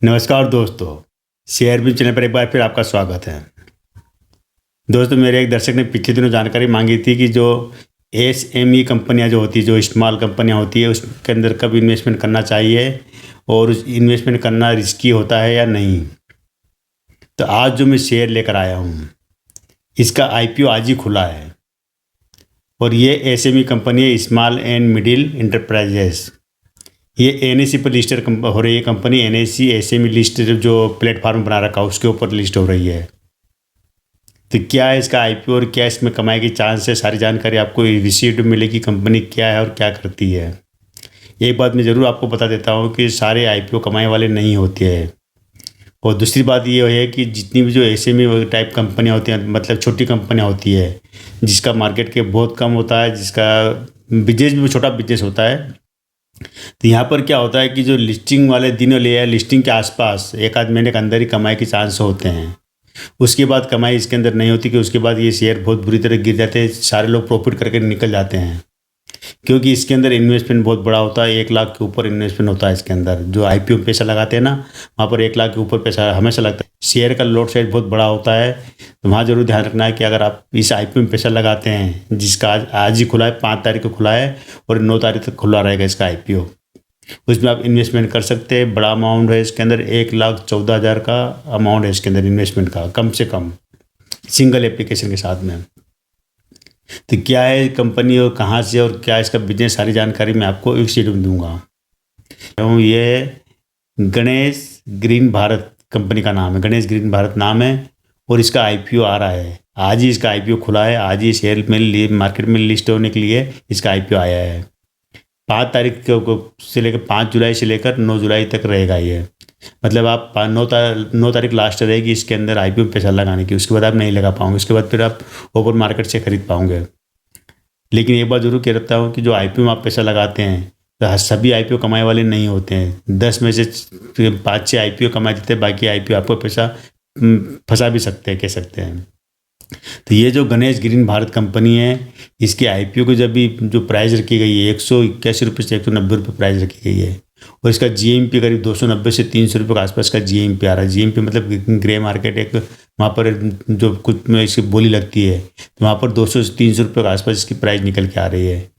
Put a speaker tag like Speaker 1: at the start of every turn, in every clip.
Speaker 1: नमस्कार दोस्तों, शेयर बिज़ चैनल पर एक बार फिर आपका स्वागत है। दोस्तों, मेरे एक दर्शक ने पिछले दिनों जानकारी मांगी थी कि जो एसएमई कंपनियां जो होती है, जो स्मॉल कंपनियां होती है, उसके अंदर कब इन्वेस्टमेंट करना चाहिए और उस इन्वेस्टमेंट करना रिस्की होता है या नहीं। तो आज जो मैं शेयर लेकर आया हूँ, इसका आईपीओ आज ही खुला है और ये एसएमई कंपनी है, स्मॉल एंड मिडिल इंटरप्राइजेस। ये एनएससी पर लिस्टेड हो रही है कंपनी। एनएससी एसएमई लिस्ट जो प्लेटफॉर्म बना रखा है उसके ऊपर लिस्ट हो रही है। तो क्या है इसका आईपीओ और क्या इसमें कमाई की चांस है, सारी जानकारी आपको रिसीव्ड मिलेगी। कंपनी क्या है और क्या करती है। एक बात मैं ज़रूर आपको बता देता हूँ कि सारे आईपीओ कमाई वाले नहीं होते हैं। और दूसरी बात ये है कि जितनी भी जो एसएमई टाइप कंपनियाँ होती हैं, मतलब छोटी कंपनियाँ होती है जिसका मार्केट के बहुत कम होता है, जिसका बिजनेस भी छोटा बिजनेस होता है, तो यहाँ पर क्या होता है कि जो लिस्टिंग वाले दिन या लिस्टिंग के आसपास एक आध महीने के अंदर ही कमाई के चांस होते हैं। उसके बाद कमाई इसके अंदर नहीं होती कि उसके बाद ये शेयर बहुत बुरी तरह गिर जाते हैं, सारे लोग प्रॉफिट करके निकल जाते हैं। क्योंकि इसके अंदर इन्वेस्टमेंट बहुत बड़ा होता है, 1 लाख के ऊपर इन्वेस्टमेंट होता है इसके अंदर। जो आईपीओ में पैसा लगाते हैं ना, वहाँ पर 1 लाख के ऊपर पैसा हमेशा लगता है। शेयर का लॉट साइज बहुत बड़ा होता है, तो वहाँ जरूर ध्यान रखना है कि अगर आप इस आईपीओ में पैसा लगाते हैं, जिसका आज ही खुला है, 5 तारीख को खुला है और 9 तारीख तक खुला रहेगा इसका आईपीओ, उसमें आप इन्वेस्टमेंट कर सकते हैं। बड़ा अमाउंट है इसके अंदर, 1,14,000 का अमाउंट है इसके अंदर इन्वेस्टमेंट का, कम से कम सिंगल एप्लीकेशन के साथ में। तो क्या है कंपनी और कहाँ से और क्या इसका बिजनेस, सारी जानकारी मैं आपको एक शीट में दूंगा। तो ये गणेश ग्रीन भारत कंपनी का नाम है, गणेश ग्रीन भारत नाम है और इसका आईपीओ आ रहा है। आज ही इसका आईपीओ खुला है, आज ही शेयर में मार्केट में लिस्ट होने के लिए इसका आईपीओ आया है। 5 तारीख से लेकर 5 जुलाई से लेकर 9 जुलाई तक रहेगा ये। मतलब आप 9 तारीख लास्ट रहेगी इसके अंदर आईपीओ में पैसा लगाने की। उसके बाद आप नहीं लगा पाओगे, उसके बाद फिर आप ओपन मार्केट से खरीद पाओगे। लेकिन एक बात जरूर कह रखता हूँ कि जो आईपीओ में आप पैसा लगाते हैं, तो सभी आईपीओ कमाए वाले नहीं होते हैं। 10 में से 5-6 आईपीओ कमा देते हैं, बाकी आईपीओ आपको पैसा फंसा भी सकते हैं, कह सकते हैं। तो ये जो गणेश ग्रीन भारत कंपनी है, इसके आईपीओ की जब भी जो प्राइस रखी गई है, 181 रुपये से 190 रुपये प्राइस रखी गई है और इसका जीएमपी करीब 290 से 300 रुपये के आसपास का जीएमपी आ रहा है। जीएमपी मतलब ग्रे मार्केट, एक वहाँ पर जो कुछ में इसकी बोली लगती है, तो वहाँ पर 200 से 300 रुपये के आसपास इसकी प्राइस निकल के आ रही है।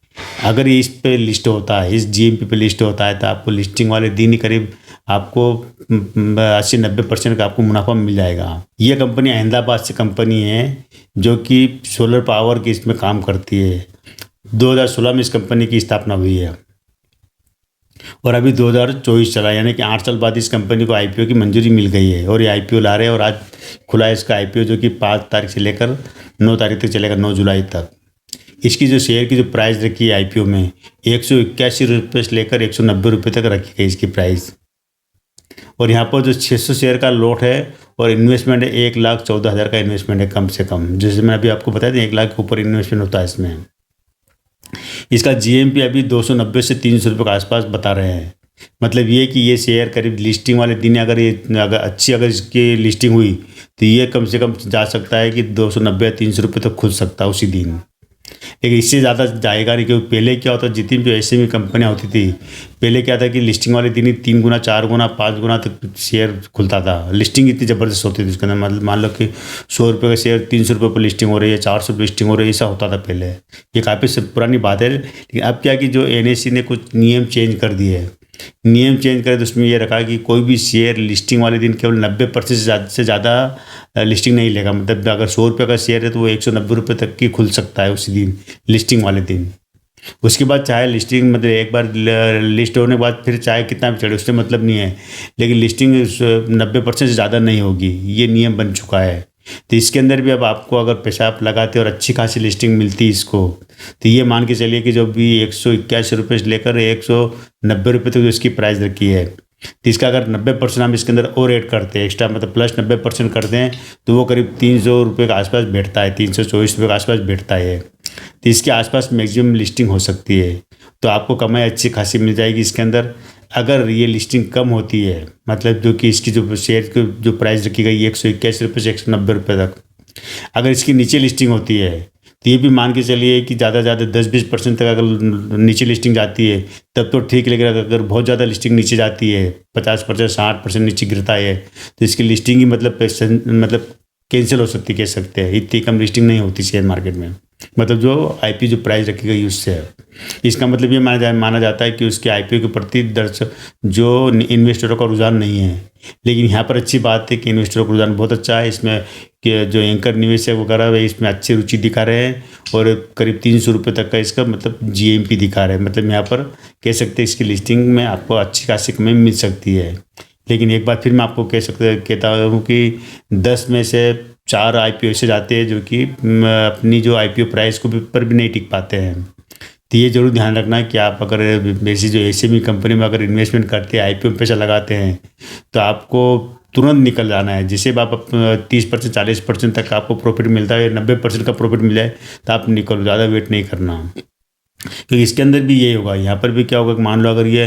Speaker 1: अगर ये इस पे लिस्ट होता है, इस जीएमपी पे लिस्ट होता है, तो आपको लिस्टिंग वाले दिन ही करीब आपको 80-90% का आपको मुनाफा मिल जाएगा। ये कंपनी अहमदाबाद से कंपनी है जो कि सोलर पावर की इसमें काम करती है। 2016 में इस कंपनी की स्थापना हुई है और अभी 2024 चला, यानी कि 8 साल बाद इस कंपनी को आईपीओ की मंजूरी मिल गई है और ये आईपीओ ला रहे हैं। और आज खुला है इसका आईपीओ, जो कि 5 तारीख से लेकर 9 तारीख तक चलेगा, 9 जुलाई तक। इसकी जो शेयर की जो प्राइस रखी है आईपीओ में, 181 रुपये से लेकर 190 रुपये तक रखी गई इसकी प्राइस। और यहाँ पर जो 600 शेयर का लॉट है और इन्वेस्टमेंट है 1,14,000 का इन्वेस्टमेंट है कम से कम। जैसे मैं अभी आपको बताया था, 1 लाख के ऊपर इन्वेस्टमेंट होता है इसमें। इसका जीएमपी अभी 290 से 300 रुपये के आसपास बता रहे हैं। मतलब ये कि ये शेयर करीब लिस्टिंग वाले दिन अगर अगर इसकी लिस्टिंग हुई, तो ये कम से कम जा सकता है कि 290 या 300 रुपये तक खुल सकता है उसी दिन। लेकिन इससे ज़्यादा जाएगा नहीं, क्योंकि पहले क्या होता, जितनी भी एसएमई कंपनियाँ होती थी, पहले क्या था कि लिस्टिंग वाले दिन ही 3 गुना 4 गुना 5 गुना तक शेयर खुलता था। लिस्टिंग इतनी ज़बरदस्त होती थी उसके अंदर। मतलब मान लो कि 100 रुपये का शेयर 300 रुपये पर लिस्टिंग हो रही है, 400 रुपये लिस्टिंग हो रही है, ऐसा होता था पहले। ये काफ़ी पुरानी बात है। लेकिन अब क्या कि जो एनएससी ने कुछ नियम चेंज कर दिए है। नियम चेंज करे तो उसमें ये रखा कि कोई भी शेयर लिस्टिंग वाले दिन केवल 90% से ज़्यादा लिस्टिंग नहीं लेगा। मतलब अगर 100 रुपये का शेयर है तो वो 190 रुपये तक की खुल सकता है उसी दिन, लिस्टिंग वाले दिन। उसके बाद चाहे लिस्टिंग, मतलब एक बार लिस्ट होने के बाद फिर चाहे कितना भी चढ़े, उससे मतलब नहीं है। लेकिन लिस्टिंग 90% से ज़्यादा नहीं होगी, ये नियम बन चुका है। तो इसके अंदर भी अब आपको अगर पैसा आप लगाते और अच्छी खासी लिस्टिंग मिलती है इसको, तो ये मान के चलिए कि जो भी 181 रुपये से लेकर 190 रुपये तक जो इसकी प्राइस रखी है, तो इसका अगर 90% हम इसके अंदर और ऐड करते हैं एक्स्ट्रा, मतलब प्लस 90% करते हैं, तो वो करीब 300 रुपये के आसपास बैठता है, 324 रुपये के आसपास बैठता है। तो इसके आसपास मैक्सिमम लिस्टिंग हो सकती है, तो आपको कमाई अच्छी खासी मिल जाएगी इसके अंदर। अगर ये लिस्टिंग कम होती है, मतलब जो कि इसकी जो शेयर की जो प्राइस रखी गई 181 रुपये से 190 रुपये तक, अगर इसकी नीचे लिस्टिंग होती है तो ये भी मान के चलिए कि ज़्यादा से ज़्यादा 10-20% तक अगर नीचे लिस्टिंग जाती है तब तो ठीक, लेकिन अगर बहुत ज़्यादा लिस्टिंग नीचे जाती है 50%, 60% नीचे गिरता है तो इसकी लिस्टिंग ही मतलब कैंसिल हो सकती, कह सकते हैं। इतनी कम लिस्टिंग नहीं होती शेयर मार्केट में, मतलब जो आईपीओ जो प्राइस रखी गई उससे है। इसका मतलब ये माना जाता है कि उसके आईपीओ के प्रति दर्शक जो इन्वेस्टरों का रुझान नहीं है। लेकिन यहाँ पर अच्छी बात है कि इन्वेस्टरों का रुझान बहुत अच्छा है इसमें, कि जो एंकर निवेशक वगैरह है इसमें अच्छी रुचि दिखा रहे हैं और करीब 300 रुपये तक का इसका मतलब जीएमपी दिखा रहे हैं। मतलब यहाँ पर कह सकते हैं इसकी लिस्टिंग में आपको अच्छी खासी कमाई मिल सकती है। लेकिन एक बात फिर मैं आपको कहता हूँ कि 10 में से 4 आईपीओ ऐसे जाते हैं जो कि अपनी जो आईपीओ प्राइस को पर भी नहीं टिक पाते हैं। तो ये जरूर ध्यान रखना है कि आप अगर ऐसी जो एसएमई कंपनी में अगर इन्वेस्टमेंट करते हैं, आईपीओ में पैसा लगाते हैं, तो आपको तुरंत निकल जाना है। जिससे आप 30% 40% तक आपको प्रॉफिट मिलता है, 90% का प्रॉफिट मिल जाए तो आप निकलो, ज़्यादा वेट नहीं करना। क्योंकि इसके अंदर भी यही होगा। यहाँ पर भी क्या होगा कि मान लो अगर ये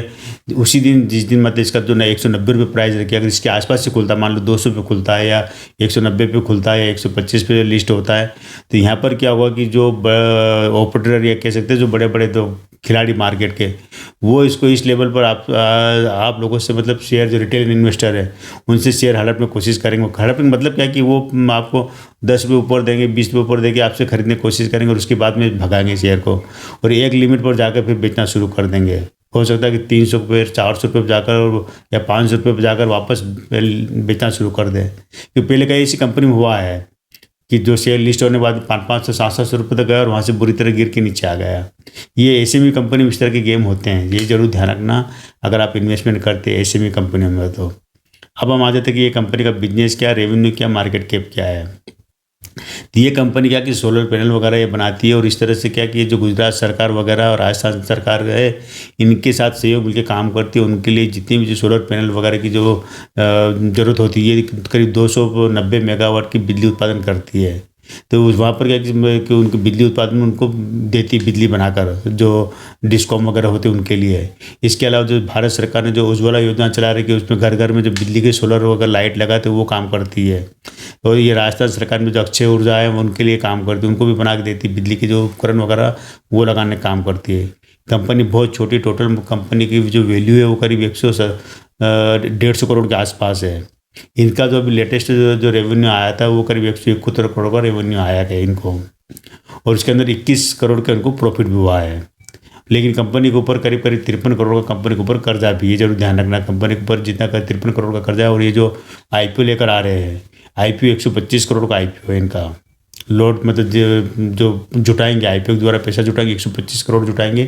Speaker 1: उसी दिन जिस दिन मतलब इसका जो ना 190 रुपये प्राइस रखिए, अगर इसके आसपास से खुलता है, मान लो 200 पे खुलता है या 190 पे खुलता है या 125 पे लिस्ट होता है, तो यहाँ पर क्या होगा कि जो ऑपरेटर या कह सकते हैं जो बड़े बड़े तो खिलाड़ी मार्केट के, वो इसको इस लेवल पर आप लोगों से मतलब शेयर जो रिटेल इन्वेस्टर है उनसे शेयर हड़प में कोशिश करेंगे। हड़प में मतलब क्या कि वो आपको 10 रुपये ऊपर देंगे, 20 रुपये ऊपर देंगे, आपसे खरीदने की कोशिश करेंगे और उसके बाद में भगाएंगे शेयर को और एक लिमिट पर जाकर फिर बेचना शुरू कर देंगे। हो सकता है कि 300 रुपये 400 रुपये पर जाकर या 500 रुपये पर जाकर वापस बेचना शुरू कर दें। क्योंकि पहले कई ऐसी कंपनी में हुआ है कि जो शेयर लिस्ट होने के बाद 500 700 रुपये तक गया और वहाँ से बुरी तरह गिर के नीचे आ गया। ये एसएमई कंपनी में इस तरह के गेम होते हैं, ये जरूर ध्यान रखना अगर आप इन्वेस्टमेंट करते हैं एसएमई कंपनियों में। तो अब हम आ जाते हैं कि ये कंपनी का बिजनेस क्या, रेवेन्यू क्या, मार्केट कैप क्या है। तो ये कंपनी क्या कि सोलर पैनल वगैरह ये बनाती है और इस तरह से क्या कि जो गुजरात सरकार वगैरह और राजस्थान सरकार है इनके साथ सहयोग मिलकर काम करती है। उनके लिए जितनी भी जो सोलर पैनल वगैरह की जो ज़रूरत होती है, करीब 290 मेगावाट की बिजली उत्पादन करती है। तो वहाँ पर क्या कि उनको बिजली उत्पादन उनको देती है बिजली बनाकर, जो डिस्कॉम वगैरह होते हैं उनके लिए। इसके अलावा जो भारत सरकार ने जो उज्ज्वला योजना चला रही है उसमें घर घर में जो बिजली के सोलर वगैरह लाइट लगाते हैं वो काम करती है। और ये राजस्थान सरकार में जो अक्षय ऊर्जा है उनके लिए काम करती है, उनको भी बना के देती है बिजली के जो उपकरण वगैरह वो लगाने का काम करती है। कंपनी बहुत छोटी, टोटल कंपनी की जो वैल्यू है वो करीब 150 करोड़ के आसपास है। इनका जो अभी लेटेस्ट जो रेवेन्यू आया था वो करीब 171 करोड़ का रेवेन्यू आया है इनको, और इसके अंदर 21 करोड़ का इनको प्रॉफिट भी हुआ है। लेकिन कंपनी के ऊपर करीब 53 करोड़ का कंपनी के ऊपर कर्जा भी, ये जरूर ध्यान रखना। कंपनी के ऊपर जितना का 53 करोड़ का कर्जा है और ये जो आईपीओ लेकर आ रहे हैं, आईपीओ 125 करोड़ का आईपीओ है इनका। लोड मतलब जो जुटाएंगे आईपीओ के द्वारा पैसा जुटाएंगे 125 करोड़ जुटाएंगे,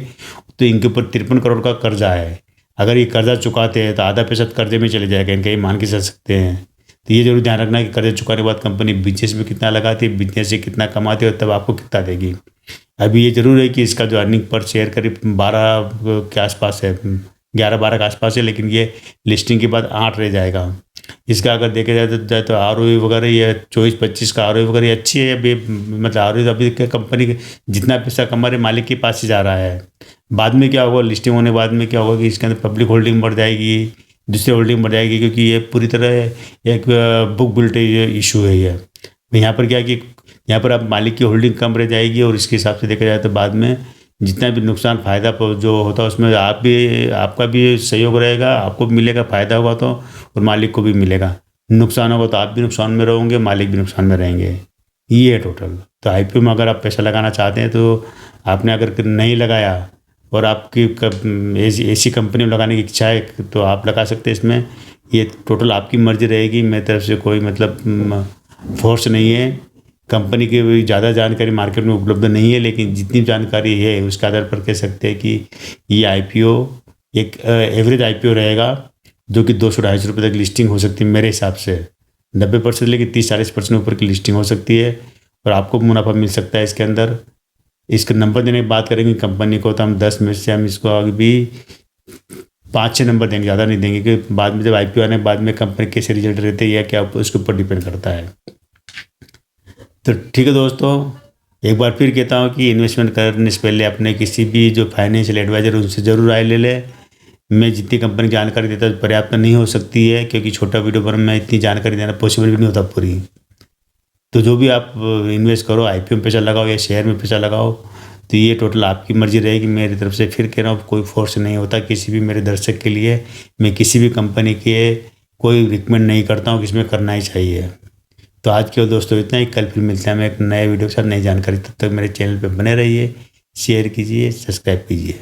Speaker 1: तो इनके ऊपर 53 करोड़ का कर्जा है। अगर ये कर्जा चुकाते हैं तो आधा पैसा कर्जे में चले जाएगा इनका, ये मान के चल सकते हैं। तो ये जरूर ध्यान रखना कि कर्जा चुकाने के बाद कंपनी बिजनेस में कितना लगाती है, बिजनेस से कितना कमाती है और तब आपको कितना देगी। अभी ये जरूर है कि इसका जो अर्निंग पर शेयर करीब 12 के आसपास है, 11-12 के आसपास है, लेकिन ये लिस्टिंग के बाद 8 रह जाएगा। इसका अगर देखा जाए तो आरओई वगैरह ये 24-25 का आरओई वगैरह अच्छी है। अभी मतलब आरओई अभी कंपनी जितना पैसा कमा रहे मालिक के पास ही जा रहा है। बाद में क्या होगा, लिस्टिंग होने बाद में क्या होगा कि इसके अंदर पब्लिक होल्डिंग बढ़ जाएगी, दूसरी होल्डिंग बढ़ जाएगी, क्योंकि ये पूरी तरह एक बुक बिल्ट इशू है ये। यहाँ पर क्या कि यहाँ पर आप मालिक की होल्डिंग कम रह जाएगी और इसके हिसाब से देखा जाए तो बाद में जितना भी नुकसान फ़ायदा जो होता है उसमें आपका भी सहयोग रहेगा, आपको भी मिलेगा, फ़ायदा होगा तो और मालिक को भी मिलेगा। नुकसान होगा तो आप भी नुकसान में रहोगे, मालिक भी नुकसान में रहेंगे। ये है टोटल। तो आईपीओ में अगर आप पैसा लगाना चाहते हैं तो आपने अगर नहीं लगाया और आपकी ऐसी कंपनी में लगाने की इच्छा है तो आप लगा सकते हैं इसमें। ये टोटल आपकी मर्जी रहेगी, मेरी तरफ से कोई मतलब फोर्स नहीं है। कंपनी की भी ज़्यादा जानकारी मार्केट में उपलब्ध नहीं है, लेकिन जितनी जानकारी है उसके आधार पर कह सकते हैं कि ये आईपीओ एक एवरेज आईपीओ रहेगा जो कि 200-250 रुपये तक लिस्टिंग हो सकती है मेरे हिसाब से। 90% लेकिन 30-40% ऊपर की लिस्टिंग हो सकती है और आपको मुनाफा मिल सकता है इसके अंदर। इसका नंबर देने की बात करेंगे कंपनी को तो हम 10 में से हम इसको आगे भी 5-6 नंबर देंगे, ज़्यादा नहीं देंगे, क्योंकि बाद में जब आईपीओ आने के बाद में कंपनी कैसे रिजल्ट रहते हैं या क्या उसके ऊपर डिपेंड करता है। तो ठीक है दोस्तों, एक बार फिर कहता हूँ कि इन्वेस्टमेंट करने से पहले अपने किसी भी जो फाइनेंशियल एडवाइज़र उनसे ज़रूर राय ले लें। मैं जितनी कंपनी की जानकारी देता हूँ पर्याप्त नहीं हो सकती है, क्योंकि छोटा वीडियो पर मैं इतनी जानकारी देना पॉसिबल भी नहीं होता पूरी। तो जो भी आप इन्वेस्ट करो, आईपीओ में पैसा लगाओ या शेयर में पैसा लगाओ, तो ये टोटल आपकी मर्जी रहेगी। मेरी तरफ से फिर कह रहा हूँ, कोई फोर्स नहीं होता किसी भी मेरे दर्शक के लिए। मैं किसी भी कंपनी के कोई रिकमेंड नहीं करता हूँ कि इसमें करना ही चाहिए। तो आज के दोस्तों इतना ही। कल फिर मिलते हैं मैं एक नए वीडियो के साथ, नई जानकारी। तब तक मेरे चैनल पर बने रहिए, शेयर कीजिए, सब्सक्राइब कीजिए।